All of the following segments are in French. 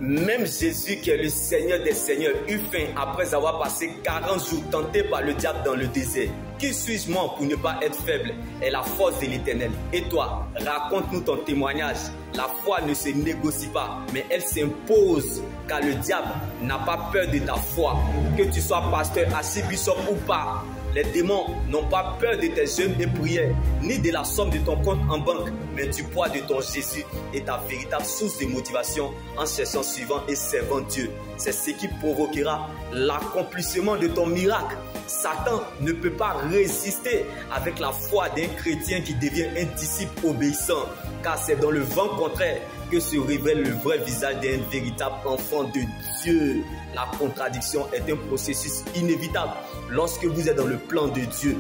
Même Jésus, qui est le Seigneur des Seigneurs, eut faim après avoir passé 40 jours tenté par le diable dans le désert. Qui suis-je moi pour ne pas être faible? Est la force de l'Éternel. Et toi, raconte-nous ton témoignage. La foi ne se négocie pas, mais elle s'impose, car le diable n'a pas peur de ta foi. Que tu sois pasteur, archibishop ou pas, les démons n'ont pas peur de tes jeûnes et prières, ni de la somme de ton compte en banque, mais du poids de ton Jésus et ta véritable source de motivation en cherchant, suivant et servant Dieu. C'est ce qui provoquera l'accomplissement de ton miracle. Satan ne peut pas résister avec la foi d'un chrétien qui devient un disciple obéissant, car c'est dans le vent contraire que se révèle le vrai visage d'un véritable enfant de Dieu. La contradiction est un processus inévitable lorsque vous êtes dans le plan de Dieu.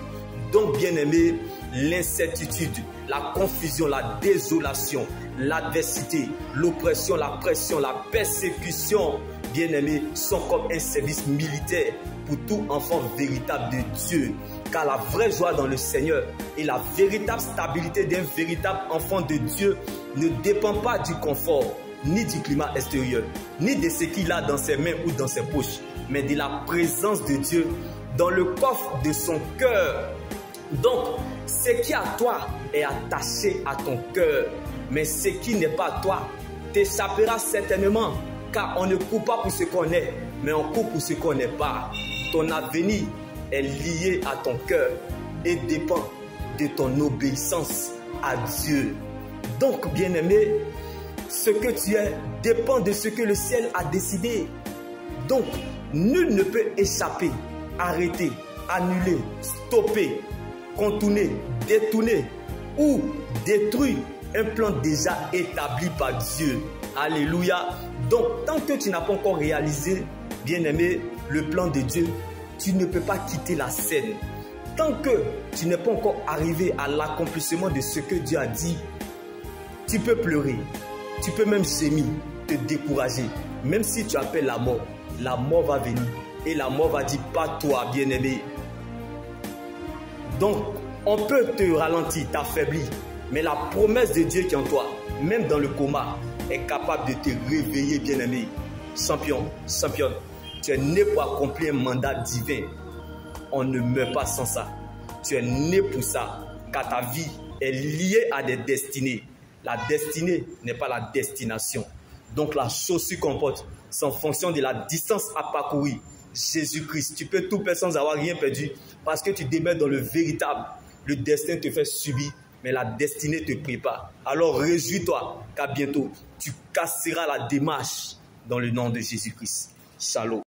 Donc, bien-aimés, l'incertitude, la confusion, la désolation, l'adversité, l'oppression, la pression, la persécution, bien-aimés, sont comme un service militaire pour tout enfant véritable de Dieu. Car la vraie joie dans le Seigneur et la véritable stabilité d'un véritable enfant de Dieu ne dépend pas du confort, ni du climat extérieur, ni de ce qu'il a dans ses mains ou dans ses poches, mais de la présence de Dieu dans le coffre de son cœur. Donc, ce qui est à toi est attaché à ton cœur, mais ce qui n'est pas à toi t'échappera certainement, car on ne court pas pour ce qu'on est, mais on court pour ce qu'on n'est pas. Ton avenir est lié à ton cœur et dépend de ton obéissance à Dieu. Donc, bien-aimé, ce que tu es dépend de ce que le ciel a décidé. Donc, nul ne peut échapper, arrêter, annuler, stopper, contourner, détourner ou détruire un plan déjà établi par Dieu. Alléluia. Donc, tant que tu n'as pas encore réalisé, bien-aimé, le plan de Dieu, tu ne peux pas quitter la scène. Tant que tu n'es pas encore arrivé à l'accomplissement de ce que Dieu a dit, tu peux pleurer, tu peux même gémir, te décourager. Même si tu appelles la mort va venir. Et la mort va dire, pas toi, bien-aimé. Donc, on peut te ralentir, t'affaiblir. Mais la promesse de Dieu qui est en toi, même dans le coma, est capable de te réveiller, bien-aimé. Champion, championne, tu es né pour accomplir un mandat divin. On ne meurt pas sans ça. Tu es né pour ça, car ta vie est liée à des destinées. La destinée n'est pas la destination. Donc la chose se comporte, c'est en fonction de la distance à parcourir. Jésus-Christ, tu peux tout perdre sans avoir rien perdu, parce que tu demeures dans le véritable. Le destin te fait subir, mais la destinée te prépare. Alors réjouis-toi, car bientôt tu casseras la démarche dans le nom de Jésus-Christ. Shalom.